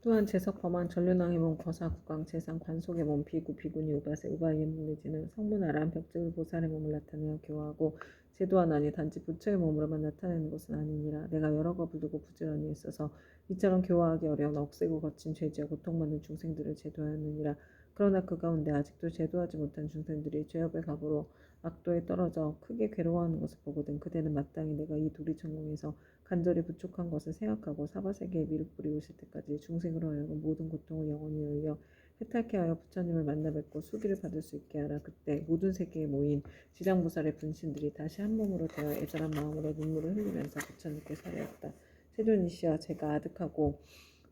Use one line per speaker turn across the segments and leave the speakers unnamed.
또한 재석 범한 전륜왕의 몸 거사 국왕 재상 관속의 몸 비구 비구니 우바세 우바이의 몸 내지는 성문아람 벽제의 보살의 몸을 나타내어 교화하고 제도한 아니 단지 부처의 몸으로만 나타내는 것은 아니니라. 내가 여러 겁을 두고 부지런히 있어서 이처럼 교화하기 어려운 억세고 거친 죄지어 고통받는 중생들을 제도하였느니라. 그러나 그 가운데 아직도 제도하지 못한 중생들이 죄업의 갑으로 악도에 떨어져 크게 괴로워하는 것을 보거든 그대는 마땅히 내가 이 도리 전공에서 간절히 부족한 것을 생각하고 사바세계에 미륵 뿌리우실 때까지 중생으로 하여금 모든 고통을 영원히 여여 해탈케 하여 부처님을 만나 뵙고 수기를 받을 수 있게 하라. 그때 모든 세계에 모인 지장보살의 분신들이 다시 한 몸으로 되어 애절한 마음으로 눈물을 흘리면서 부처님께 살해했다. 세존이시여, 제가 아득하고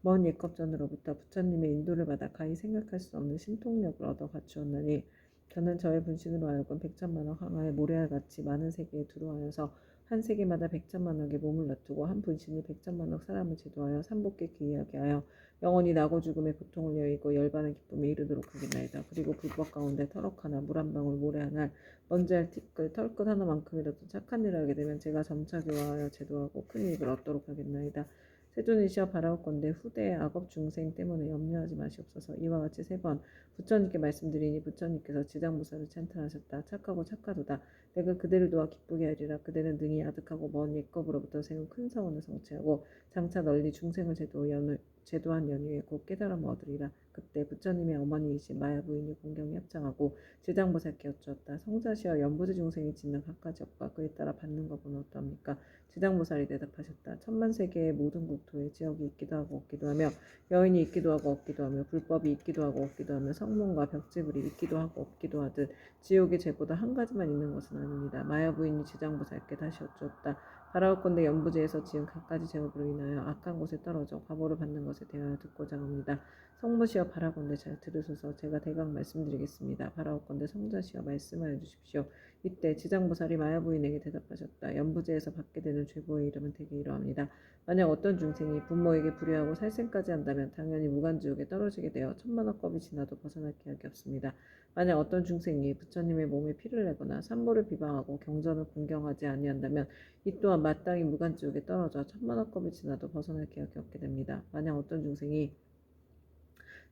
먼 옛겁전으로부터 부처님의 인도를 받아 가히 생각할 수 없는 신통력을 얻어 갖추었나니 저는 저의 분신으로 하여금 백천만억 항하에 모래알같이 많은 세계에 두루하여서 한 세계마다 백천만억의 몸을 놔두고 한 분신이 백천만억 사람을 제도하여 삼복계 귀하게 하여 영원히 나고 죽음의 고통을 여의고 열반의 기쁨에 이르도록 하겠나이다. 그리고 불법 가운데 터럭 하나 물 한 방울 모래 하나 먼지알 티끌 털끝 하나만큼이라도 착한 일을 하게 되면 제가 점차 교화하여 제도하고 큰 이익을 얻도록 하겠나이다. 세존이시여 바라옵건대 후대의 악업 중생 때문에 염려하지 마시옵소서. 이와 같이 3번 부처님께 말씀드리니 부처님께서 지장보살을 찬탄하셨다. 착하고 착하도다. 내가 그대를 도와 기쁘게 하리라. 그대는 능히 아득하고 먼 옛겁으로부터 세운 큰 사원을 성취하고 장차 널리 중생을 제도한 연후에 곧 깨달음을 얻으리라. 그때 부처님의 어머니이신 마야 부인이 공경에 합장하고 지장보살께 여쭈었다. 성자시여 연부지 중생이 짓는 갖가지 업과 그에 따라 받는 법은 어떠합니까? 지장보살이 대답하셨다. 천만세계의 모든 국토에 지역이 있기도 하고 없기도 하며 여인이 있기도 하고 없기도 하며 불법이 있기도 하고 없기도 하며 성문과 벽지불이 있기도 하고 없기도 하듯 지옥의 죄보다 한 가지만 있는 것은 아닙니다. 마야 부인이 지장보살께 다시 여쭈었다. 바라옵건대 연부지에서 지은 갖가지 제업으로 인하여 악한 곳에 떨어져 과보를 받는 것에 대하여 듣고자 합니다. 성무시여 바라건대 잘 들으소서. 제가 대강 말씀드리겠습니다. 바라옵건대 성자시여 말씀하여 주십시오. 이때 지장보살이 마야 부인에게 대답하셨다. 연부지에서 받게 되는 죄보의 이름은 대개 이러합니다. 만약 어떤 중생이 부모에게 불의하고 살생까지 한다면 당연히 무간지옥에 떨어지게 되어 천만억겁이 지나도 벗어날 기약이 없습니다. 만약 어떤 중생이 부처님의 몸에 피를 내거나 산모를 비방하고 경전을 공경하지 아니한다면 이 또한 마땅히 무간지옥에 떨어져 천만억겁이 지나도 벗어날 기약이 없게 됩니다. 만약 어떤 중생이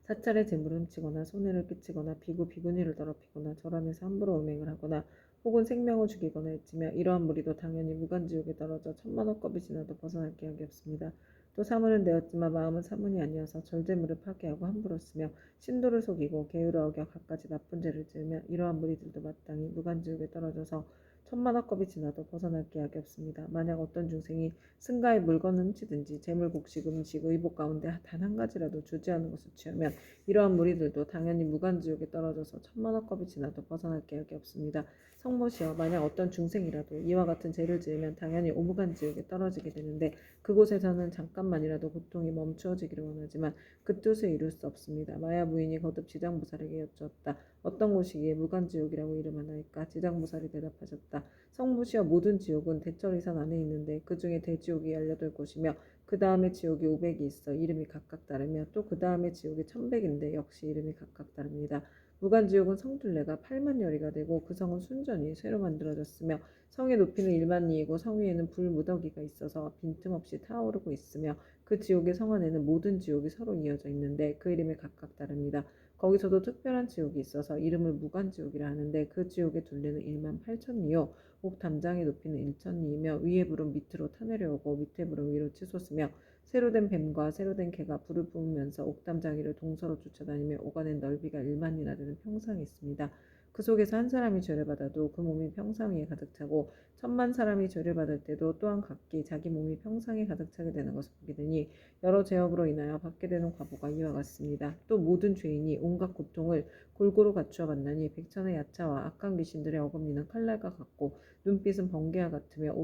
사찰의 재물을 훔치거나 손해를 끼치거나 비구 비구니를 더럽히거나 절함에서 함부로 음행을 하거나 혹은 생명을 죽이거나 했으며 이러한 무리도 당연히 무간지옥에 떨어져 천만억겁이 지나도 벗어날 기약이 없습니다. 또 사문은 되었지만 마음은 사문이 아니어서 절제물을 파괴하고 함부로 쓰며 신도를 속이고 계율을 어겨 갖가지 나쁜 죄를 지으며 이러한 무리들도 마땅히 무간지옥에 떨어져서 천만억겁이 지나도 벗어날 기약이 없습니다. 만약 어떤 중생이 승가의 물건을 훔치든지 재물, 곡식, 음식, 의복 가운데 단 한 가지라도 주지 않은 것을 취하면 이러한 무리들도 당연히 무간지옥에 떨어져서 천만억겁이 지나도 벗어날 기약이 없습니다. 성모시여, 만약 어떤 중생이라도 이와 같은 죄를 지으면 당연히 오무간지옥에 떨어지게 되는데 그곳에서는 잠깐만이라도 고통이 멈추어지기를 원하지만 그 뜻을 이룰 수 없습니다. 마야 부인이 거듭 지장보살에게 여쭈었다. 어떤 곳이기에 무간지옥이라고 이름하나이까? 지장보살이 대답하셨다. 성부시여, 모든 지옥은 대처리산 안에 있는데 그 중에 대지옥이 18곳이며 그 다음에 지옥이 500이 있어 이름이 각각 다르며 또 그 다음에 지옥이 1100인데 역시 이름이 각각 다릅니다. 무간지옥은 성둘레가 8만여리가 되고 그 성은 순전히 쇠로 만들어졌으며 성의 높이는 1만리이고 성 위에는 불무더기가 있어서 빈틈없이 타오르고 있으며 그 지옥의 성 안에는 모든 지옥이 서로 이어져 있는데 그 이름이 각각 다릅니다. 거기서도 특별한 지옥이 있어서 이름을 무간지옥이라 하는데 그 지옥의 둘레는 1만 8천리요 옥담장의 높이는 1천리이며 위에 불은 밑으로 타내려오고 밑에 불은 위로 치솟으며 새로 된 뱀과 새로 된 개가 불을 뿜으면서 옥담장이를 동서로 쫓아다니며 오가는 넓이가 1만리나 되는 평상이 있습니다. 그 속에서 한 사람이 죄를 받아도 그 몸이 평상 위에 가득 차고 1000만 사람이 죄를 받을 때도 또한 각기 자기 몸이 평상에 가득 차게 되는 것을 보게 되니 여러 죄업으로 인하여 받게 되는 과보가 이와 같습니다. 또 모든 죄인이 온갖 고통을 골고루 갖추어 만나니 백천의 야차와 악한 귀신들의 어금니는 칼날과 같고 눈빛은 번개와 같으며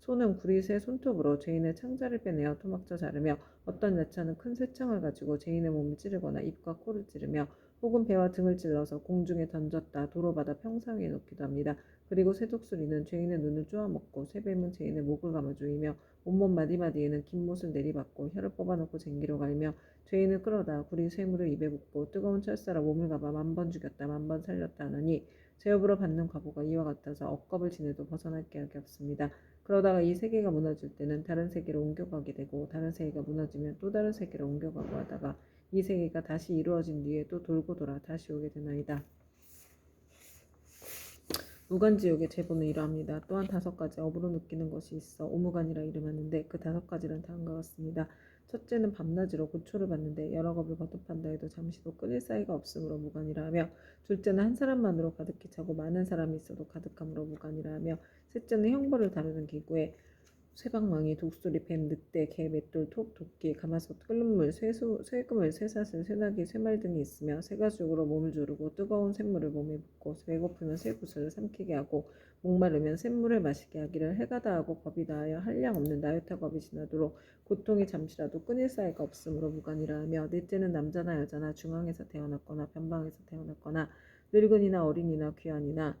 손은 구릿의 손톱으로 죄인의 창자를 빼내어 토막져 자르며 어떤 야차는 큰 쇠창을 가지고 죄인의 몸을 찌르거나 입과 코를 찌르며 혹은 배와 등을 찔러서 공중에 던졌다 도로 받아 평상 위에 놓기도 합니다. 그리고 쇠독수리는 죄인의 눈을 쪼아먹고 쇠뱀은 죄인의 목을 감아 조이며 온몸 마디마디에는 긴 못을 내리받고 혀를 뽑아놓고 쟁기로 갈며 죄인을 끌어다 구린 쇠물을 입에 붓고 뜨거운 철사로 몸을 감아 1000번 죽였다 1000번 살렸다 하느니 죄업으로 받는 과보가 이와 같아서 억겁을 지내도 벗어날 기약이 없습니다. 그러다가 이 세계가 무너질 때는 다른 세계로 옮겨가게 되고 다른 세계가 무너지면 또 다른 세계로 옮겨가고 하다가 이 세계가 다시 이루어진 뒤에 또 돌고 돌아 다시 오게 되나이다. 무간지옥의 제보는 이러합니다. 또한 5가지 업으로 느끼는 것이 있어 오무간이라 이름하는데 그 5가지는 다음과 같습니다. 첫째는 밤낮으로 고초를 받는데 여러 겁을 거듭한다 해도 잠시도 끊일 사이가 없으므로 무간이라 하며, 둘째는 한 사람만으로 가득히 차고 많은 사람이 있어도 가득함으로 무간이라 하며, 셋째는 형벌을 다루는 기구에 쇠방망이, 독수리, 뱀, 늑대, 개, 맷돌, 톱, 도끼, 가마솥, 끓는 물, 쇠그물, 쇠사슬, 쇠나기, 쇠말 등이 있으며 세 가죽으로 몸을 조르고 뜨거운 샘물을 몸에 붓고 배고프면 쇠구슬을 삼키게 하고 목마르면 샘물을 마시게 하기를 해가 다하고 겁이 다하여 한량 없는 나유타 겁이 지나도록 고통이 잠시라도 끊일 사이가 없으므로 무간이라 하며, 넷째는 남자나 여자나 중앙에서 태어났거나 변방에서 태어났거나 늙은이나 어린이나 귀한이나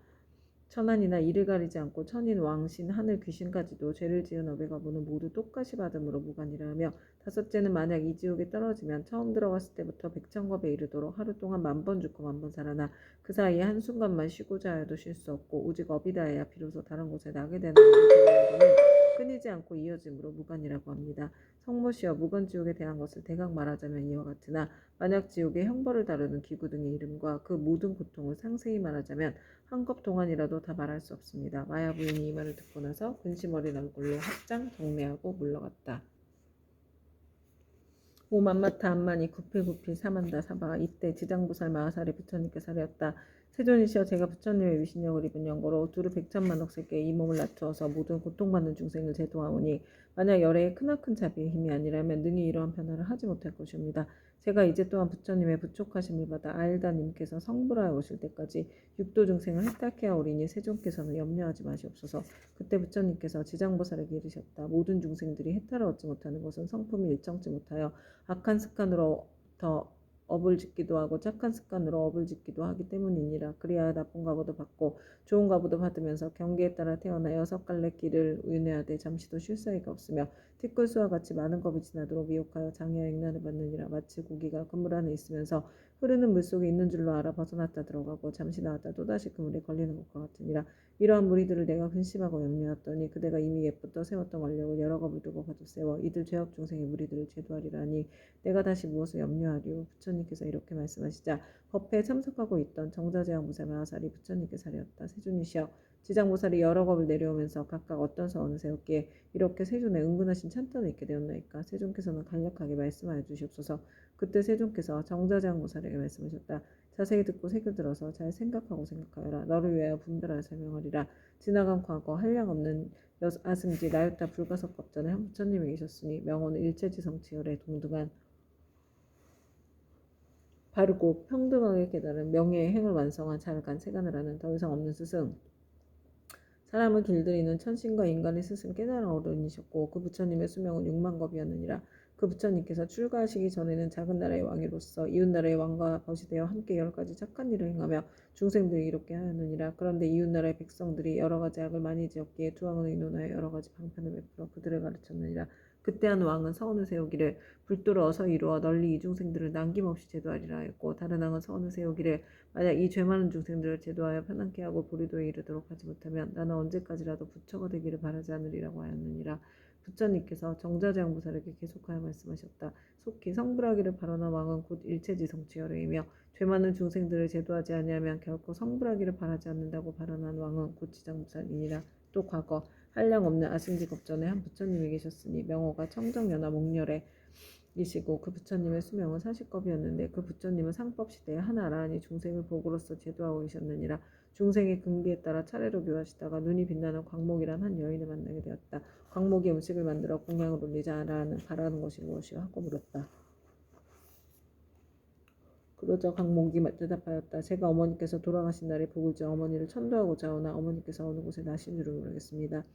천한이나 이를 가리지 않고 천인, 왕신, 하늘, 귀신까지도 죄를 지은 업의 거부는 모두 똑같이 받음으로 무간이라 하며, 다섯째는 만약 이 지옥에 떨어지면 처음 들어갔을 때부터 백천겁에 이르도록 하루 동안 10,000번 죽고 10,000번 살아나 그 사이에 한순간만 쉬고자 하여도 쉴 수 없고 오직 업이 다해야 비로소 다른 곳에 나게 되는 것은 끊이지 않고 이어짐으로 무간이라고 합니다. 성모시여, 무간지옥에 대한 것을 대강 말하자면 이와 같으나 만약 지옥의 형벌을 다루는 기구 등의 이름과 그 모든 고통을 상세히 말하자면 한컵 동안이라도 다 말할 수 없습니다. 마야 부인이 이 말을 듣고 나서 근심 어린 얼굴로 합장 경례하고 물러갔다. 오 만마타 암만이 구필구필 사만다 사바가 이때 지장보살 마하살이 부처님께 사려었다. 세존이시여, 제가 부처님의 위신력을 입은 영고로 두루 백천만억세께 이 몸을 낮추어서 모든 고통받는 중생을 제도하오니 만약 열애의 크나큰 자비의 힘이 아니라면 능히 이러한 변화를 하지 못할 것이옵니다. 제가 이제 또한 부처님의 부촉하심을 받아 아일다님께서 성불하여 오실 때까지 육도 중생을 해탈케 하오리니 세존께서는 염려하지 마시옵소서. 그때 부처님께서 지장보살에게 이르셨다. 모든 중생들이 해탈을 얻지 못하는 것은 성품이 일정치 못하여 악한 습관으로부터 업을 짓기도 하고 착한 습관으로 업을 짓기도 하기 때문이니라. 그리하여 나쁜 과보도 받고 좋은 과보도 받으면서 경계에 따라 태어나 6갈래 길을 윤회하되 잠시도 쉴 사이가 없으며 티끌수와 같이 많은 겁이 지나도록 미혹하여 장애와 액난을 받느니라. 마치 고기가 그물 안에 있으면서 흐르는 물속에 있는 줄로 알아 벗어났다 들어가고 잠시 나왔다 또다시 그물에 걸리는 것과 같으니라. 이러한 무리들을 내가 근심하고 염려하였더니 그대가 이미 옛부터 세웠던 원력을 여러 겁을 두고 거듭 세워 이들 죄업 중생의 무리들을 제도하리라 하니 내가 다시 무엇을 염려하리요. 부처님께서 이렇게 말씀하시자 법회에 참석하고 있던 정자제왕보살 마하살이 부처님께 사려었다. 세존이시여, 지장보살이 여러 겁을 내려오면서 각각 어떤 서원을 세웠기에 이렇게 세존에 은근하신 찬탄을 있게 되었나이까. 세존께서는 간략하게 말씀하여 주시옵소서. 그때 세존께서 정자제왕보살에게 말씀하셨다. 자세히 듣고 새겨들어서 잘 생각하여라. 너를 위하여 분별하여 설명하리라. 지나간 과거 한량없는 아승지 나유타 불가석법전에 한 부처님이 계셨으니 명호는 일체지성치열에 동등한 바르고 평등하게 깨달은 명예의 행을 완성한 잘간 세간을 하는 더 이상 없는 스승, 사람을 길들이는 천신과 인간의 스승 깨달은 어른이셨고 그 부처님의 수명은 6만겁이었느니라. 그 부처님께서 출가하시기 전에는 작은 나라의 왕이로서 이웃나라의 왕과 벗이 되어 함께 10가지 착한 일을 행하며 중생들이 이롭게 하였느니라. 그런데 이웃나라의 백성들이 여러가지 악을 많이 지었기에 두 왕은 의논하여 여러가지 방편을 베풀어 그들을 가르쳤느니라. 그때 한 왕은 서원을 세우기를 불도를 어서 이루어 널리 이 중생들을 남김없이 제도하리라 하였고, 다른 왕은 서원을 세우기를 만약 이 죄 많은 중생들을 제도하여 편안케 하고 보리도에 이르도록 하지 못하면 나는 언제까지라도 부처가 되기를 바라지 않으리라고 하였느니라. 부처님께서 정자제왕보살에게 계속하여 말씀하셨다. 속히 성불하기를 바라는 왕은 곧 일체지성치열이며 죄 많은 중생들을 제도하지 아니하면 결코 성불하기를 바라지 않는다고 발언한 왕은 곧 지장보살이니라. 또 과거 한량없는 아승지겁전에 한 부처님이 계셨으니 명호가 청정연화 목렬에 이시고 그 부처님의 수명은 40겁이었는데 그 부처님은 상법시대에 한 아라한이 중생을 복으로서 제도하고 계셨느니라. 중생의 긍비에 따라 차례로 묘하시다가 눈이 빛나는 광목이란 한 여인을 만나게 되었다. 광목이 음식을 만들어 공양을 올리자 아라한은 바라는 것이 무엇이요? 하고 물었다. 그러자 광목이 대답하였다. 제가 어머니께서 돌아가신 날에 복을 줘 어머니를 천도하고자 하오나 어머니께서 어느 곳에 나신 줄을 모르겠습니다.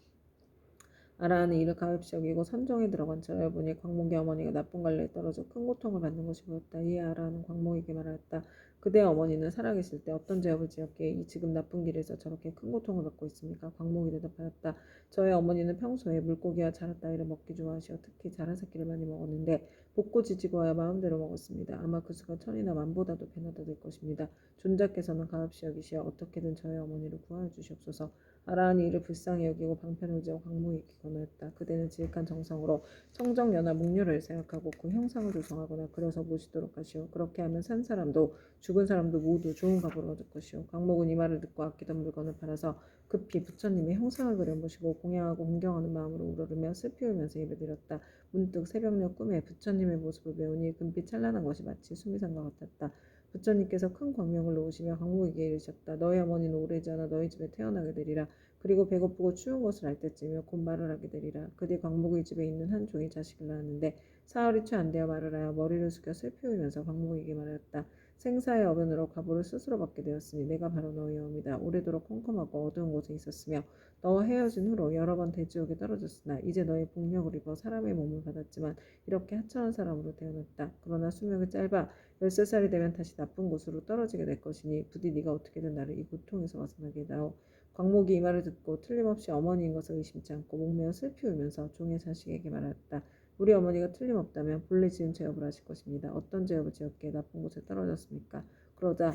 아라한은 이를 가엾이 여기고 선정에 들어간 자 보니 광목의 어머니가 나쁜 관례에 떨어져 큰 고통을 받는 것이 보였다. 이에 아라한은 광목에게 말하였다. 그대의 어머니는 살아계실 때 어떤 죄업을 지었기에 이 지금 나쁜 길에서 저렇게 큰 고통을 받고 있습니까? 광목이 대답하였다. 저의 어머니는 평소에 물고기와 자라 따위를 먹기 좋아하시어 특히 자라새끼를 많이 먹었는데 볶고 지지고 하여 마음대로 먹었습니다. 아마 그 수가 천이나 만보다도 배나다 될 것입니다. 존자께서는 가엾이 여기시어 어떻게든 저의 어머니를 구하여 주시옵소서. 아라한이 이를 불쌍히 여기고 방편을 지어 광목에게 건하였다. 그대는 지극한 정성으로 청정연화 목류를 생각하고 그 형상을 조성하거나 그려서 모시도록 하시오. 그렇게 하면 산 사람도 죽은 사람도 모두 좋은 값을 얻을 것이오. 광목은 이 말을 듣고 아끼던 물건을 팔아서 급히 부처님의 형상을 그려보시고 공양하고 공경하는 마음으로 우러르며 슬피 울면서 예배드렸다. 문득 새벽녘 꿈에 부처님의 모습을 배우니 금빛 찬란한 것이 마치 수미산과 같았다. 부처님께서 큰 광명을 놓으시며 광목에게 이르셨다. 너희 어머니는 오래지 않아 너희 집에 태어나게 되리라. 그리고 배고프고 추운 것을 알 때쯤이면 곧 말을 하게 되리라. 그뒤 광목의 집에 있는 한 종이 자식을 낳았는데 사흘이 채 안 되어 말을 하여 머리를 숙여 슬피 울면서 광목에게 말하였다. 생사의 어변으로 과보를 스스로 받게 되었으니 내가 바로 너희 어미다. 오래도록 컴컴하고 어두운 곳에 있었으며 너와 헤어진 후로 여러 번 대지옥에 떨어졌으나 이제 너의 복력을 입어 사람의 몸을 받았지만 이렇게 하찮은 사람으로 태어났다. 그러나 수명이 짧아 13살이 되면 다시 나쁜 곳으로 떨어지게 될 것이니 부디 네가 어떻게든 나를 이 고통에서 벗어나게 해다오. 광목이 이 말을 듣고 틀림없이 어머니인 것을 의심치 않고 목매어 슬피 울면서 종의 자식에게 말하였다. 우리 어머니가 틀림없다면 본래 지은 죄업을 하실 것입니다. 어떤 죄업을 지었기에 나쁜 곳에 떨어졌습니까? 그러자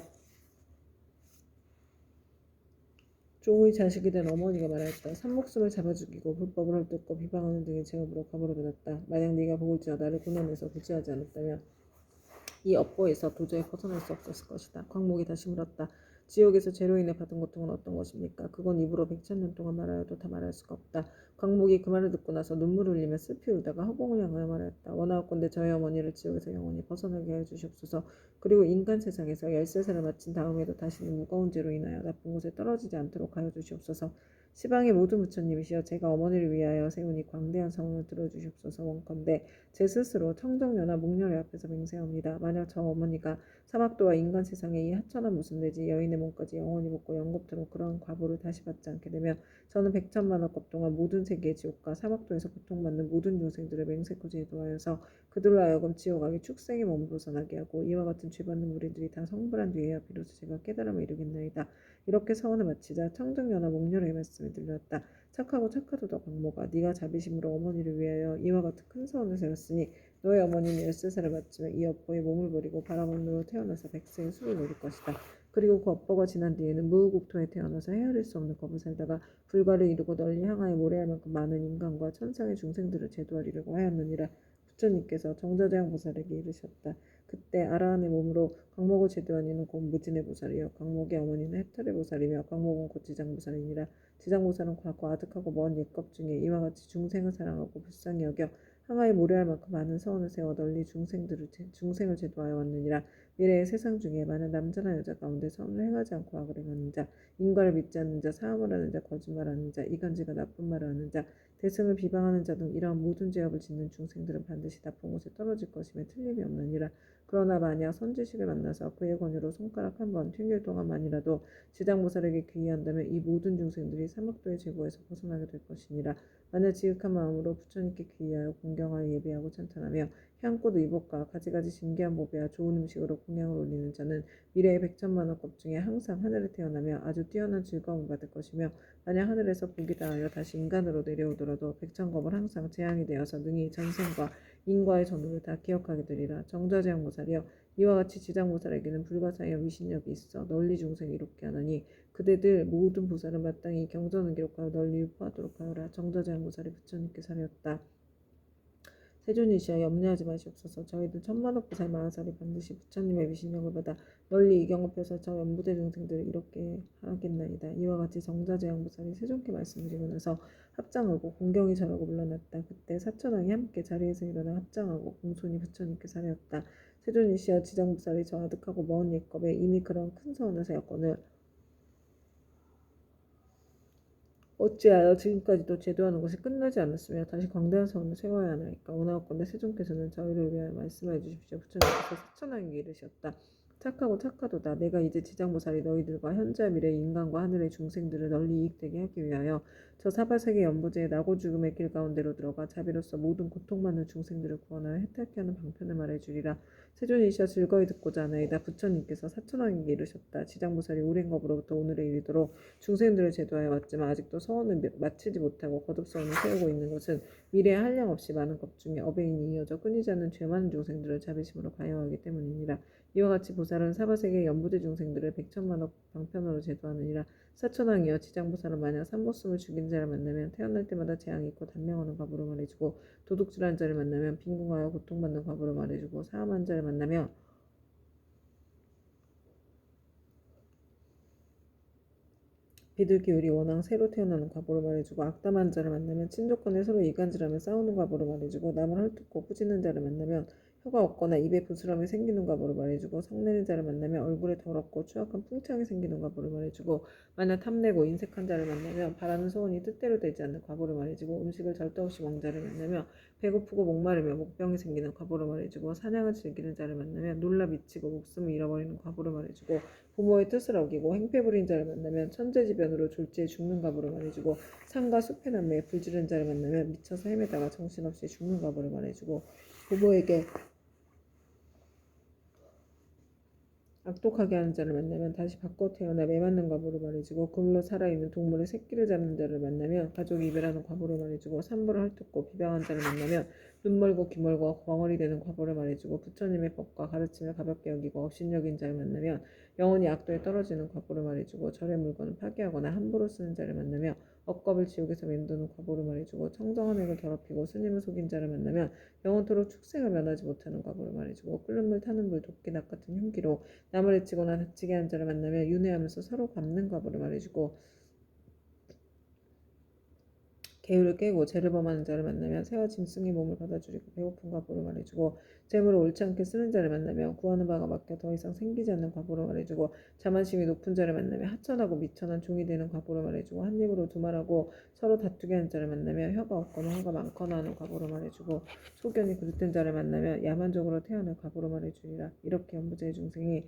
종의 자식이 된 어머니가 말하였다. 산목숨을 잡아 죽이고 불법을 헐뜯고 비방하는 등의 죄업으로 가보를 받았다. 만약 네가 복을지어 나를 고난에서 구제하지 않았다면 이 업보에서 도저히 벗어날 수 없었을 것이다. 광목이 다시 물었다. 지옥에서 죄로 인해 받은 고통은 어떤 것입니까? 그건 입으로 100,000년 동안 말하여도 다 말할 수가 없다. 광목이 그 말을 듣고 나서 눈물을 흘리며 슬피 울다가 허공을 향하여 말하였다. 원하옵건대 저희 어머니를 지옥에서 영원히 벗어나게 하여 주시옵소서. 그리고 인간 세상에서 13살을 마친 다음에도 다시는 무거운 죄로 인하여 나쁜 곳에 떨어지지 않도록 하여 주시옵소서. 시방의 모든 부처님이시여 제가 어머니를 위하여 세우니 광대한 성원을 들어주시옵소서. 원컨대 제 스스로 청정연화 목련의 앞에서 맹세합니다. 만약 저 어머니가 사막도와 인간 세상에 이 하찮은 무슨 내지 여인의 몸까지 영원히 먹고 영겁토록 그러한 과보를 다시 받지 않게 되면 저는 100,000만억 동안 모든 세계의 지옥과 사막도에서 고통받는 모든 중생들을 맹세코 제도하여서 그들로 하여금 지옥악의 축생의 몸을 벗어나게 하고 이와 같은 죄받는 무리들이 다 성불한 뒤에야 비로소 제가 깨달음을 이루겠나이다. 이렇게 서원을 마치자 청정연화 목련의 말씀이 들렸다. 착하고 착하도다 광모가 네가 자비심으로 어머니를 위하여 이와 같은 큰 서원을 세웠으니 너의 어머니는 13살을 마치면 이 업보의 몸을 버리고 바라본으로 태어나서 백세의 수를 누릴 것이다. 그리고 그 업보가 지난 뒤에는 무국토에 태어나서 헤아릴 수 없는 겁을 살다가 불가를 이루고 널리 향하여 모래할 만큼 많은 인간과 천상의 중생들을 제도하리라고 하였느니라. 부처님께서 정자대왕 보살에게 이르셨다. 그때 아라한의 몸으로 광목을 제도한 이는 곧 무진의 보살이요 광목의 어머니는 해탈의 보살이며 광목은 곧 지장보살이니라. 지장보살은 과거 아득하고 먼 옛것 중에 이와 같이 중생을 사랑하고 불쌍히 여겨 항아에 모래할 만큼 많은 서원을 세워 널리 중생을 제도하여 왔느니라. 미래의 세상 중에 많은 남자나 여자 가운데 선을 행하지 않고 악을 행하는 자, 인과를 믿지 않는 자, 사함을 하는 자, 거짓말하는 자, 이간질과 나쁜 말을 하는 자, 대승을 비방하는 자 등 이러한 모든 죄업을 짓는 중생들은 반드시 나쁜 곳에 떨어질 것임에 틀림이 없느니라. 그러나 만약 선지식을 만나서 그의 권유로 손가락 한 번 튕길 동안만이라도 지장보살에게 귀의한다면 이 모든 중생들이 사막도의 죄고에서 벗어나게 될 것이니라. 만약 지극한 마음으로 부처님께 귀의하여 공경하여 예배하고 찬탄하며 향꽃 의복과 가지가지 신기한 보배와 좋은 음식으로 공양을 올리는 자는 미래의 100,000만억 급 중에 항상 하늘에 태어나며 아주 뛰어난 즐거움을 받을 것이며 만약 하늘에서 복이 다하여 다시 인간으로 내려오더라도 100,000겁을 항상 재앙이 되어서 능히 전생과 인과의 전후를 다 기억하게 되리라. 정자재앙보살이여 이와 같이 지장보살에게는 불가사의와 위신력이 있어 널리 중생을 이롭게 하나니 그대들 모든 보살은 마땅히 경전을 기록하여 널리 유포하도록 하여라. 정자재앙보살이 부처님께 사렸다. 세존이시여 염려하지 마시옵소서. 저희들 천만억 보살 마하살이 반드시 부처님의 위신력을 받아 널리 이경업해서 저 연부대 중생들을 이롭게 하겠나이다. 이와 같이 정자재앙보살이 세존께 말씀드리고 나서 합장하고 공경이 절하고 물러났다. 그때 사천왕이 함께 자리에서 일어나 합장하고 공손히 부처님께 사렸다. 세존이시여 지장보살이 저 아득하고 먼 옛겁에 이미 그런 큰 서원을 세웠거늘 어찌하여 지금까지도 제도하는 것이 끝나지 않았으며 다시 광대한 서원을 세워야 하나이까. 원하옵건대 세존께서는 저희를 위하여 말씀하여 주십시오. 부처님께서 사천왕에게 이르셨다. 착하고 착하도다. 내가 이제 지장보살이 너희들과 현재와 미래의 인간과 하늘의 중생들을 널리 이익되게 하기 위하여 저 사바세계 연부제의 나고 죽음의 길 가운데로 들어가 자비로서 모든 고통받는 중생들을 구원하여 해탈케 하는 방편을 말해주리라. 세존이시여 즐거이 듣고자 하나이다. 부처님께서 사천왕에게 이르셨다. 지장보살이 오랜 겁으로부터 오늘에 이르도록 중생들을 제도하여 왔지만 아직도 서원을 마치지 못하고 거듭 서원을 세우고 있는 것은 미래에 한량없이 많은 것 중에 어배인이 이어져 끊이지 않는 죄 많은 중생들을 자비심으로 가여하기 때문이니라. 이와 같이 보살은 사바세계 연부제 중생들을 백천만억 방편으로 제도하느니라. 사천왕이여 지장보살은 만약 삼보숨을 죽인 자를 만나면 태어날 때마다 재앙이 있고 단명하는 과보를 말해주고 도둑질한 자를 만나면 빈궁하여 고통받는 과보를 말해주고 사함한 자를 만나면 비둘기 우리 원앙 새로 태어나는 과보를 말해주고 악담한 자를 만나면 친족간에 서로 이간질하며 싸우는 과보를 말해주고 남을 헐뜯고 꾸짖는 자를 만나면 혀가 없거나 입에 부스럼이 생기는 과보를 말해주고 성내는 자를 만나면 얼굴에 더럽고 추악한 풍창이 생기는 과보를 말해주고 만약 탐내고 인색한 자를 만나면 바라는 소원이 뜻대로 되지 않는 과보를 말해주고 음식을 절도 없이 먹는 자를 만나면 배고프고 목마르며 목병이 생기는 과보를 말해주고 사냥을 즐기는 자를 만나면 놀라 미치고 목숨을 잃어버리는 과보를 말해주고 부모의 뜻을 어기고 행패 부린 자를 만나면 천재지변으로 졸지에 죽는 과보를 말해주고 산과 숲의 남매에 불지른 자를 만나면 미쳐서 헤매다가 정신없이 죽는 과보를 말해주고 부모에게 악독하게 하는 자를 만나면 다시 바꿔 태어나 매맞는 과보를 말해주고 그물로 살아있는 동물의 새끼를 잡는 자를 만나면 가족이 이별하는 과보를 말해주고 산보를 헐뜯고 비방한 자를 만나면 눈 멀고 귀 멀고 광어리 되는 과보를 말해주고 부처님의 법과 가르침을 가볍게 여기고 업신여긴 자를 만나면 영원히 악도에 떨어지는 과보를 말해주고 절의 물건을 파괴하거나 함부로 쓰는 자를 만나며 억겁을 지옥에서 맴도는 과보를 말해주고 청정한 액을 더럽히고 스님을 속인 자를 만나면 영원토록 축생을 면하지 못하는 과보를 말해주고 끓는 물 타는 물 도끼 낫 같은 흉기로 남을 해치거나 다치게 하는 자를 만나면 윤회하면서 서로 갚는 과보를 말해주고 계율을 깨고 죄를 범하는 자를 만나면 새와 짐승의 몸을 받아주리고 배고픈 과보를 말해주고 재물을 옳지 않게 쓰는 자를 만나면 구하는 바가 막혀 더 이상 생기지 않는 과보를 말해주고 자만심이 높은 자를 만나면 하천하고 미천한 종이 되는 과보를 말해주고 한 입으로 두말하고 서로 다투게 하는 자를 만나면 혀가 없거나 화가 많거나 하는 과보를 말해주고 소견이 그릇된 자를 만나면 야만적으로 태어날 과보를 말해주리라. 이렇게 연부제의 중생이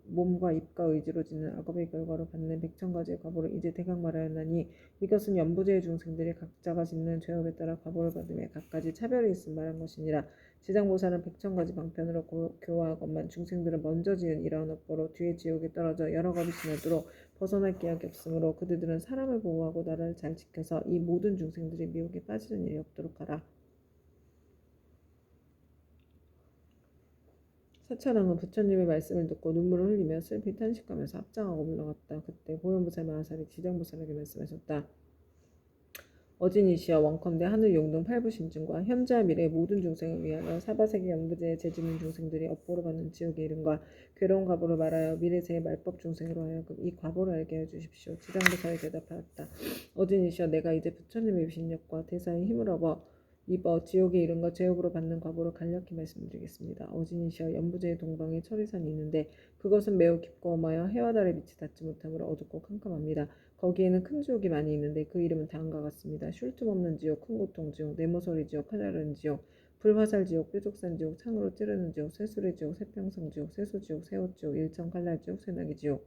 몸과 입과 의지로 짓는 악업의 결과로 받는 백천가지의 과보를 이제 대강 말하였나니 이것은 연부제의 중생들이 각자가 짓는 죄업에 따라 과보를 받음에 각가지 차별이 있음 말한 것이니라. 지장보살은 백천가지 방편으로 교화하건만 중생들은 먼저 지은 이러한 업보로 뒤에 지옥에 떨어져 여러 겁이 지나도록 벗어날 기약이 없으므로 그들은 사람을 보호하고 나라를 잘 지켜서 이 모든 중생들이 미혹에 빠지는 일이 없도록 하라. 사천왕은 부처님의 말씀을 듣고 눈물을 흘리며 슬피 탄식하면서 합장하고 물러갔다. 그때 고현보살 마하살이 지장보살에게 말씀하셨다. 어진이시여 원컨대 하늘 용동 팔부심증과 현재와 미래의 모든 중생을 위하여 사바세계 연부제에 재짓는 중생들이 업보로 받는 지옥에 이른과 괴로운 과보를 말하여 미래세의 말법 중생으로 하여금 이 과보를 알게 해주십시오. 지장보살이 대답하였다. 어진이시여 내가 이제 부처님의 비신력과 대사의 힘을 입어 지옥에 이른과 제옥으로 받는 과보를 간략히 말씀드리겠습니다. 어진이시여 연부제의 동방에 철이산이 있는데 그것은 매우 깊고 험하여 해와 달의 빛이 닿지 못하므로 어둡고 캄캄합니다. 거기에는 큰 지옥이 많이 있는데 그 이름은 다음과 같습니다. 쉴 틈 없는 지옥, 큰 고통 지옥, 네모서리 지옥, 칼자른 지옥, 불화살 지옥, 뾰족산 지옥, 창으로 찌르는 지옥, 쇠수레 지옥, 새평성 지옥, 쇠수 지옥, 새옷 지옥, 일천 칼날 지옥, 쇠나기 지옥,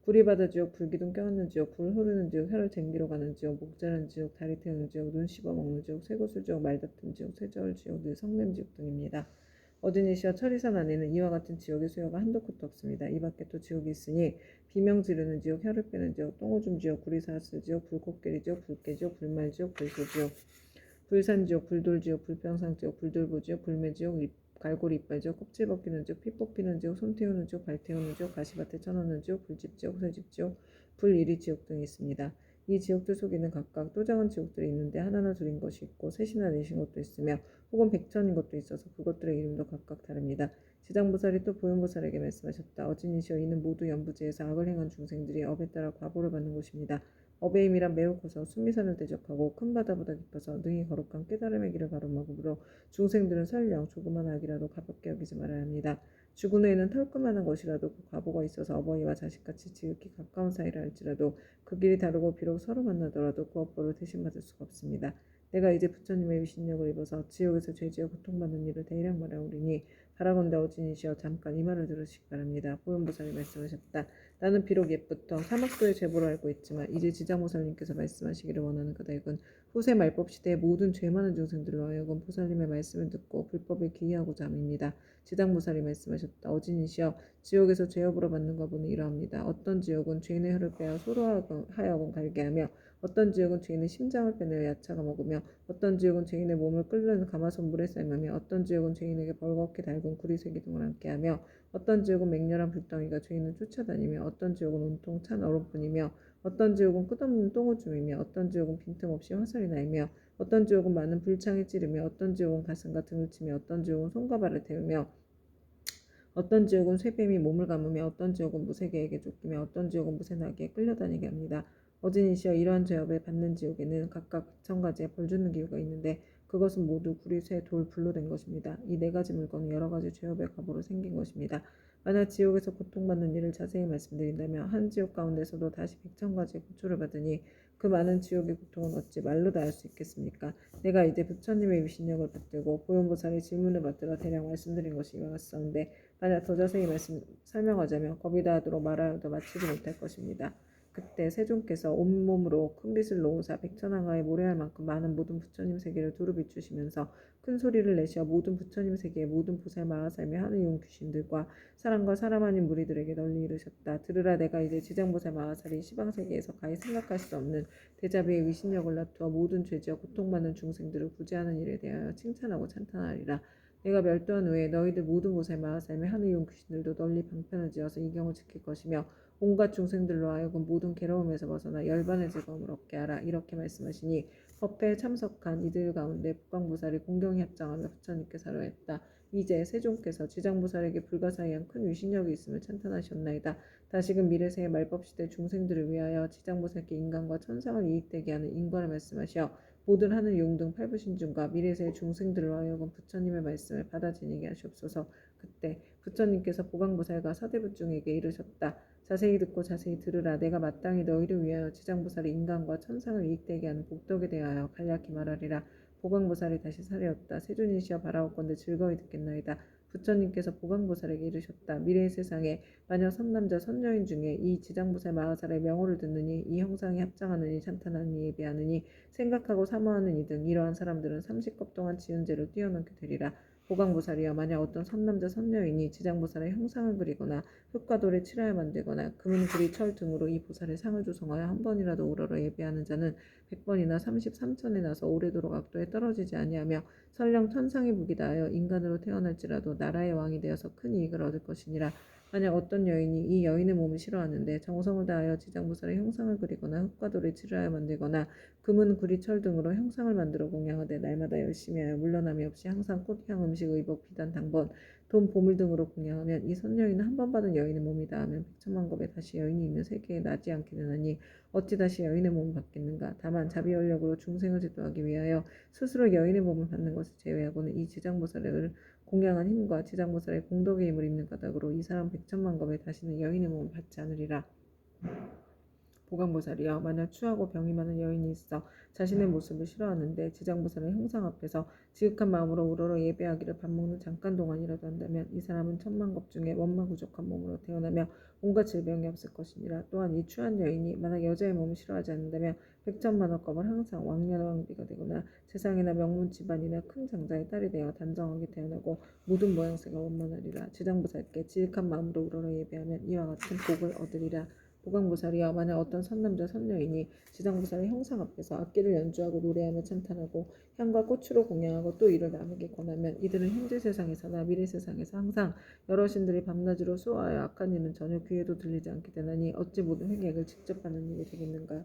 구리바다 지옥, 불기둥 껴안는 지옥, 불 흐르는 지옥, 혀를 쟁기로 가는 지옥, 목 자르는 지옥, 다리 태우는 지옥, 눈 씹어 먹는 지옥, 쇠고수 지옥, 말다툼 지옥, 쇠저울 지옥, 늘 성냄 지옥 등입니다. 어디니시와 철이산 안에는 이와 같은 지옥의 수요가 한도 끝도 없습니다. 이 밖에 또 지옥이 있으니 비명 지르는 지옥, 혀를 빼는 지옥, 똥오줌 지옥, 구리사슬 지옥, 불꽃게리 지옥, 불깨 지옥, 불말 지옥, 불소 지옥, 불산 지옥, 불돌 지옥, 불평상 지옥, 불들보 지옥, 불매 지옥, 갈고리 이빨 지옥, 껍질 벗기는 지옥, 피 뽑히는 지옥, 손 태우는 지옥, 발 태우는 지옥, 가시밭에 쳐넣는 지옥, 불집 지옥, 새집 지옥, 불이리 지옥 등이 있습니다. 이 지옥들 속에는 각각 또 작은 지옥들이 있는데 하나나 둘인 것이 있고 셋이나 넷인 것도 있으며 혹은 백천인 것도 있어서 그것들의 이름도 각각 다릅니다. 지장보살이 또 보현보살에게 말씀하셨다. 어진이시여 이는 모두 연부제에서 악을 행한 중생들이 업에 따라 과보를 받는 것입니다. 업의 힘이란 매우 커서 순미산을 대적하고 큰 바다보다 깊어서 능히 거룩한 깨달음의 길을 가로막으므로 중생들은 설령 조그만 악이라도 가볍게 여기지 말아야 합니다. 죽은 후에는 털끝만한 것이라도 그 과보가 있어서 어머니와 자식같이 지극히 가까운 사이라 할지라도 그 길이 다르고 비록 서로 만나더라도 그 업보를 대신 받을 수가 없습니다. 내가 이제 부처님의 위신력을 입어서 지옥에서 죄지어 고통받는 일을 대략 말하오리니 바라건대 어진이시여 잠깐 이 말을 들으시기 바랍니다. 보현보살이 말씀하셨다. 나는 비록 옛부터 사막도의 제보를 알고 있지만 이제 지장보살님께서 말씀하시기를 원하는 까닭은 후세 말법 시대의 모든 죄 많은 중생들로 하여금 보살님의 말씀을 듣고 불법을 기이하고자 함입니다. 지장보살이 말씀하셨다. 어진이시여 지옥에서 죄업으로 받는 과보는 이러합니다. 어떤 지옥은 죄인의 혀를 빼어 소로 하여금 갈게 하며 어떤 지옥은 죄인의 심장을 빼내어 야차가 먹으며 어떤 지옥은 죄인의 몸을 끓는 가마솥 물에 삶으며 어떤 지옥은 죄인에게 벌겋게 달군 구리쇠 기둥을 앉게 하며 어떤 지옥은 맹렬한 불덩이가 죄인을 쫓아다니며 어떤 지옥은 온통 찬 얼음뿐이며 어떤 지옥은 끝없는 똥오줌이며 어떤 지옥은 빈틈없이 화살이 날며 어떤 지옥은 많은 불창이 찌르며 어떤 지옥은 가슴과 등을 치며 어떤 지옥은 손과 발을 태우며 어떤 지옥은 쇠뱀이 몸을 감으며 어떤 지옥은 무쇠개에게 쫓기며 어떤 지옥은 무쇠나귀에 끌려다니게 합니다. 어진이시여 이러한 죄업에 받는 지옥에는 각각 1,000가지의 벌 주는 기구가 있는데 그것은 모두 구리, 쇠, 돌, 불로 된 것입니다. 이 네 가지 물건은 여러 가지 죄업의 값으로 생긴 것입니다. 만약 지옥에서 고통받는 일을 자세히 말씀드린다면 한 지옥 가운데서도 다시 100,000가지의 고초를 받으니 그 많은 지옥의 고통은 어찌 말로 다 할 수 있겠습니까? 내가 이제 부처님의 위신력을 받들고 보현보살의 질문을 받들어 대략 말씀드린 것이 이와 같사온데 만약 더 자세히 설명하자면 겁이 다하도록 말하여도 마치지 못할 것입니다. 그때 세존께서 온몸으로 큰 빛을 놓으사 백천왕하에 모래알 만큼 많은 모든 부처님 세계를 두루 비추시면서 큰 소리를 내시어 모든 부처님 세계의 모든 보살 마하살며 하늘용 귀신들과 사람과 사람 아닌 무리들에게 널리 이르셨다. 들으라 내가 이제 지장보살 마하살이 시방세계에서 가히 생각할 수 없는 대자비의 위신력을 나투어 모든 죄지어 고통받는 중생들을 구제하는 일에 대하여 칭찬하고 찬탄하리라. 내가 멸도한 후에 너희들 모든 곳에 마하살며 하늘용 귀신들도 널리 방편을 지어서 이 경을 지킬 것이며 온갖 중생들로 하여금 모든 괴로움에서 벗어나 열반의 즐거움을 얻게 하라. 이렇게 말씀하시니 법회에 참석한 이들 가운데 북광보살이 공경히 합장하며 부처님께 사료했다. 이제 세존께서 지장보살에게 불가사의한 큰 위신력이 있음을 찬탄하셨나이다. 다시금 미래세의 말법시대 중생들을 위하여 지장보살께 인간과 천상을 이익되게 하는 인과를 말씀하시어 모든 하늘 용등 팔부신중과 미래세의 중생들로 하여금 부처님의 말씀을 받아 지니게 하시옵소서. 그때 부처님께서 보강보살과 사대부중에게 이르셨다. 자세히 듣고 자세히 들으라. 내가 마땅히 너희를 위하여 지장보살이 인간과 천상을 이익되게 하는 복덕에 대하여 간략히 말하리라. 보강보살이 다시 사려었다. 세존이시여 바라옵건대 즐거이 듣겠나이다. 부처님께서 보강보살에게 이르셨다. 미래의 세상에 만약 선남자 선여인 중에 이 지장보살 마하살의 명호를 듣느니 이 형상에 합장하느니 찬탄하니 예배하느니 생각하고 사모하는 이 등 이러한 사람들은 30급 동안 지은 죄를 뛰어넘게 되리라. 보강보살이여 만약 어떤 선남자 선여인이 지장보살의 형상을 그리거나 흙과 돌에 칠하여 만들거나 금은 구리 철 등으로 이 보살의 상을 조성하여 한 번이라도 우러러 예배하는 자는 100번이나 33천에 나서 오래도록 악도에 떨어지지 아니하며 설령 천상의 복이 다하여 인간으로 태어날지라도 나라의 왕이 되어서 큰 이익을 얻을 것이니라. 만약 어떤 여인이 이 여인의 몸을 싫어하는데 정성을 다하여 지장보살의 형상을 그리거나 흙과 돌에 칠하여 만들거나 금은 구리 철 등으로 형상을 만들어 공양하되 날마다 열심히 하여 물러남이 없이 항상 꽃향 음식 의복 비단 당번 돈 보물 등으로 공양하면 이 선여인은 한 번 받은 여인의 몸이다 하면 백천만 겁에 다시 여인이 있는 세계에 나지 않게 되나니 어찌 다시 여인의 몸을 받겠는가. 다만 자비원력으로 중생을 제도하기 위하여 스스로 여인의 몸을 받는 것을 제외하고는 이 지장보살을 공양한 힘과 지장보살의 공덕의 힘을 입는 까닭으로 이 사람 백천만 겁에 다시는 여인의 몸을 받지 않으리라. 보강보살이여 만약 추하고 병이 많은 여인이 있어 자신의 모습을 싫어하는데 지장보살의 형상 앞에서 지극한 마음으로 우러러 예배하기를 밥 먹는 잠깐 동안이라도 한다면 이 사람은 천만겁 중에 원망부족한 몸으로 태어나며 온갖 질병이 없을 것이니라. 또한 이 추한 여인이 만약 여자의 몸을 싫어하지 않는다면 백천만억겁을 항상 왕년왕비가 되거나 세상이나 명문 집안이나 큰 장자의 딸이 되어 단정하게 태어나고 모든 모양새가 원만하리라. 지장보살께 지극한 마음으로 우러러 예배하면 이와 같은 복을 얻으리라. 보강보살이여 만약 어떤 선남자 선여인이 지장보살의 형상 앞에서 악기를 연주하고 노래하며 찬탄하고 향과 꽃으로 공양하고 또 이를 남에게 권하면 이들은 현재 세상에서나 미래 세상에서 항상 여러 신들이 밤낮으로 수호하여 악한 일은 전혀 귀에도 들리지 않게 되나니 어찌 모든 획액을 직접 받는 일이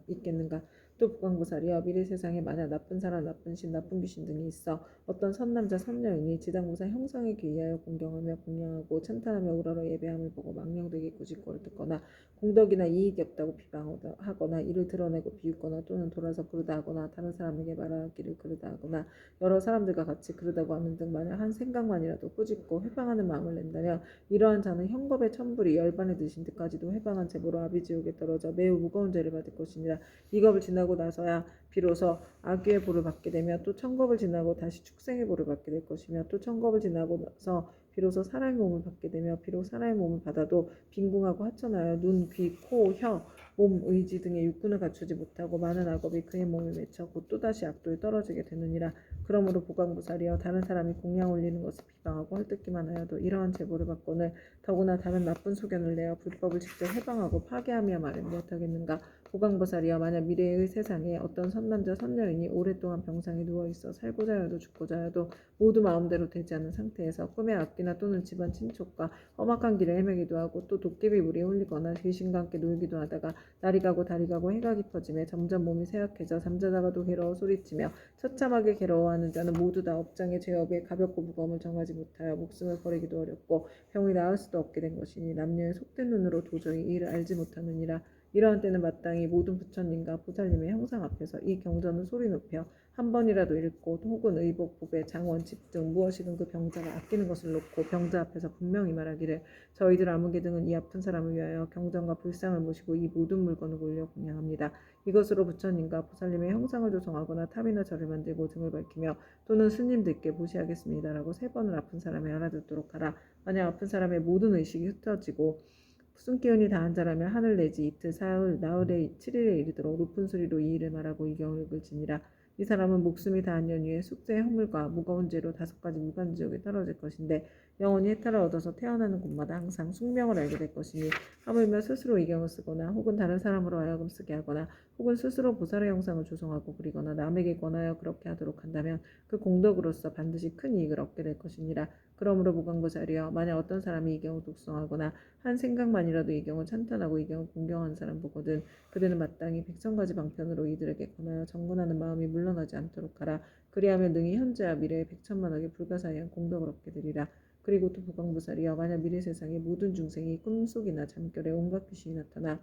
있겠는가. 또 보강보살이여 미래 세상에 만약 나쁜 사람 나쁜 신 나쁜 귀신 등이 있어 어떤 선남자 선여인이 지장보살 형상에 귀의하여 공경하며 공양하고 찬탄하며 우러러 예배함을 보고 망령되게 꾸짖고를 듣거나 공덕이나 이익이 없다고 비방하거나 이를 드러내고 비웃거나 또는 돌아서 그르다 하거나 다른 사람에게 말하기를 그르다 하거나 여러 사람들과 같이 그르다고 하는 등 만약 한 생각만이라도 꾸짖고 회방하는 마음을 낸다면 이러한 자는 형겁의 천불이 열반에 드신 듯까지도 회방한 제보로 아비지옥에 떨어져 매우 무거운 죄를 받을 것이니라. 이 겁을 지나고 나서야 비로소 악귀의 보를 받게 되며 또 천겁을 지나고 다시 축생의 보를 받게 될 것이며 또 천겁을 지나고 나서 비로소 사람의 몸을 받게 되며 비록 사람의 몸을 받아도 빈궁하고 하천하여 눈, 귀, 코, 혀, 몸, 의지 등의 육군을 갖추지 못하고 많은 악업이 그의 몸을 맺혀 곧 또다시 악도에 떨어지게 되느니라. 그러므로 보강보살이여 다른 사람이 공양 올리는 것을 비방하고 헐뜯기만 하여도 이러한 제보를 받고는 더구나 다른 나쁜 소견을 내어 불법을 직접 해방하고 파괴하며 말을 못하겠는가. 보강보살이여 만약 미래의 세상에 어떤 선남자 선녀인이 오랫동안 병상에 누워있어 살고자 하여도 죽고자 하여도 모두 마음대로 되지 않은 상태에서 꿈의 악기나 또는 집안 친족과 험악한 길을 헤매기도 하고 또 도깨비 무리에 홀리거나 귀신과 함께 놀기도 하다가 날이 가고 달이 가고 해가 깊어지며 점점 몸이 쇠약해져 잠자다가도 괴로워 소리치며 처참하게 괴로워하는 자는 모두 다 업장의 죄업에 가볍고 무거움을 정하지 못하여 목숨을 버리기도 어렵고 병이 나을 수도 없게 된 것이니 남녀의 속된 눈으로 도저히 이 일을 알지 못하느니라. 이러한 때는 마땅히 모든 부처님과 보살님의 형상 앞에서 이 경전을 소리 높여 한 번이라도 읽고 혹은 의복, 보배, 장원, 집 등 무엇이든 그 병자가 아끼는 것을 놓고 병자 앞에서 분명히 말하기를 저희들 아무개 등은 이 아픈 사람을 위하여 경전과 불상을 모시고 이 모든 물건을 올려 공양합니다. 이것으로 부처님과 보살님의 형상을 조성하거나 탑이나 절을 만들고 등을 밝히며 또는 스님들께 보시하겠습니다라고 3번을 아픈 사람이 알아듣도록 하라. 만약 아픈 사람의 모든 의식이 흩어지고 숨기운이 다한 자라면 하늘 내지 이틀, 사흘, 나흘에 7일에 이르도록 높은 소리로 이 일을 말하고 이 경을 읽을지니라. 이 사람은 목숨이 다한 연후에 숙제의 허물과 무거운 죄로 5가지 무간지옥에 떨어질 것인데 영원히 해탈을 얻어서 태어나는 곳마다 항상 숙명을 알게 될 것이니 하물며 스스로 이 경을 쓰거나 혹은 다른 사람으로 하여금 쓰게 하거나 혹은 스스로 보살의 형상을 조성하고 그리거나 남에게 권하여 그렇게 하도록 한다면 그 공덕으로서 반드시 큰 이익을 얻게 될 것이니라. 그러므로 무간고자리여 만약 어떤 사람이 이 경을 독송하거나 한 생각만이라도 이 경을 찬탄하고 이 경을 공경하는 사람 보거든 그들은 마땅히 100,000가지 방편으로 이들에게 권하여 정근하는 마음이 물러나지 않도록 하라. 그리하면 능히 현재와 미래의 100,000만억의 불가사의한 공덕을 얻게 되리라. 그리고 또 보강보살이여 만약 미래 세상의 모든 중생이 꿈속이나 잠결에 온갖 귀신이 나타나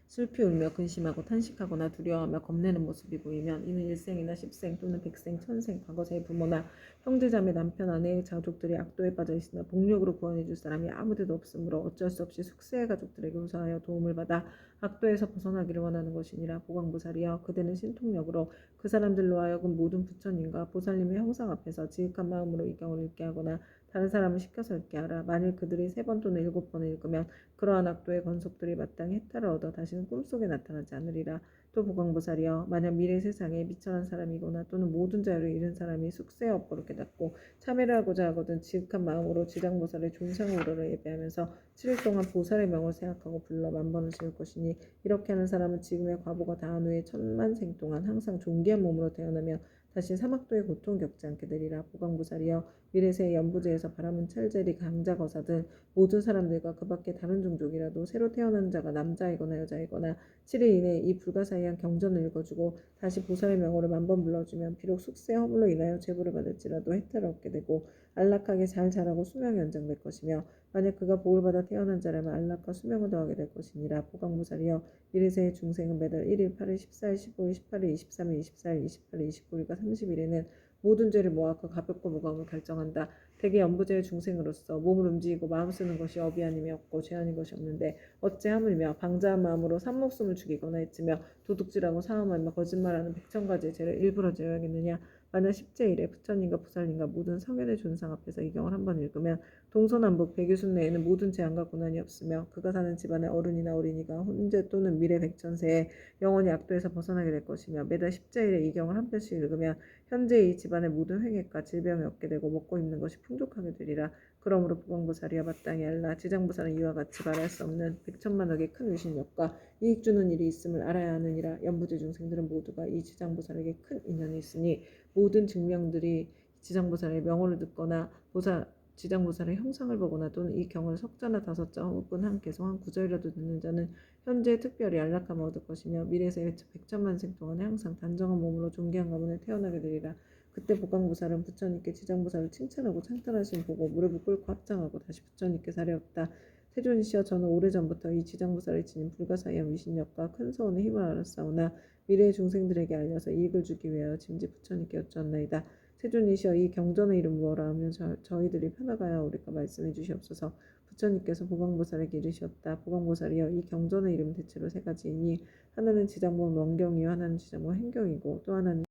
슬피 울며 근심하고 탄식하거나 두려워하며 겁내는 모습이 보이면 이는 일생이나 십생 또는 백생 천생 과거세의 부모나 형제자매 남편 아내의 가족들이 악도에 빠져 있으나 복력으로 구원해 줄 사람이 아무데도 없으므로 어쩔 수 없이 숙세의 가족들에게 호소하여 도움을 받아 악도에서 벗어나기를 원하는 것이니라. 보광보살이여 그대는 신통력으로 그 사람들로 하여금 모든 부처님과 보살님의 형상 앞에서 지극한 마음으로 이 경을 읽게 하거나 다른 사람을 시켜서 읽게 하라. 만일 그들이 3번 또는 7번을 읽으면 그러한 악도의 건속들이 마땅히 해탈을 얻어 다시는 꿈속에 나타나지 않으리라. 또 보광보살이여 만약 미래 세상에 미천한 사람이거나 또는 모든 자유를 잃은 사람이 숙세의 업보를 깨닫고 참회를 하고자 하거든 지극한 마음으로 지장보살의 존상을 우러러 예배하면서 7일 동안 보살의 명을 생각하고 불러 만번을 지을 것이니 이렇게 하는 사람은 지금의 과보가 다한 후에 천만생 동안 항상 존귀한 몸으로 태어나며 다시 사막도의 고통 겪지 않게 되리라. 보광보살이여 미래세의 연부제에서 바라문 찰제리 강자거사 등 모든 사람들과 그 밖에 다른 종족이라도 새로 태어난 자가 남자이거나 여자이거나 7일 이내에 이 불가사의한 경전을 읽어주고 다시 보살의 명호를 만번 불러주면 비록 숙세 허물로 인하여 제보를 받을지라도 혜택을 얻게 되고 안락하게 잘 자라고 수명이 연장될 것이며 만약 그가 복을 받아 태어난 자라면 안락과 수명을 더하게 될 것이니라. 보광보살이여 미래세의 중생은 매달 1일, 8일, 14일, 15일, 18일, 23일, 24일, 28일, 29일과 30일에는 모든 죄를 모아서 가볍고 무거움을 결정한다. 대개 연부제의 중생으로서 몸을 움직이고 마음 쓰는 것이 업이 아님이 없고 죄 아닌 것이 없는데 어찌 하물며 방자한 마음으로 산목숨을 죽이거나 해치며 도둑질하고 사음하며 거짓말하는 100,000가지의 죄를 일부러 지어야겠느냐. 만약 10제1에 부처님과 부살님과 모든 성현의 존상 앞에서 이 경을 한번 읽으면 동서남북 백유순 내에는 모든 재앙과 고난이 없으며 그가 사는 집안의 어른이나 어린이가 현재 또는 미래 백천세에 영원히 악도에서 벗어나게 될 것이며 매달 10제일에 이 경을 한 편씩 읽으면 현재 이 집안의 모든 횡액과 질병이 없게 되고 먹고 입는 것이 풍족하게 되리라. 그러므로 보광보살이여 마땅히 알라. 지장보살은 이와 같이 말할 수 없는 100,000만억의 큰 위신력과 이익 주는 일이 있음을 알아야 하느니라. 연부제 중생들은 모두가 이 지장보살에게 큰 인연이 있으니 모든 증명들이 지장보살의 명호를 듣거나 지장보살의 형상을 보거나 또는 이 경을 석자나 5자 혹은 한 개성 한 구절이라도 듣는 자는 현재 특별히 안락함을 얻을 것이며 미래세의 100,000만생 동안에 항상 단정한 몸으로 존귀한 가문에 태어나게 되리라. 그때 보광보살은 부처님께 지장보살을 칭찬하고 찬탄하신 보고 무릎을 꿇고 합장하고 다시 부처님께 사례었다. 세존이시여 저는 오래전부터 이 지장보살이 지닌 불가사의한 위신력과 큰 서운의 힘을 알았사오나 미래의 중생들에게 알려서 이익을 주기 위하여 짐짓 부처님께 여쭈었나이다. 세존이시여 이 경전의 이름 무엇라 하면 저희들이 편하가야오리까 말씀해 주시옵소서. 부처님께서 보광보살에게 이르셨다. 보광보살이여 이 경전의 이름 대체로 세 가지이니 하나는 지장본 원경이요 하나는 지장본 행경이고 또 하나는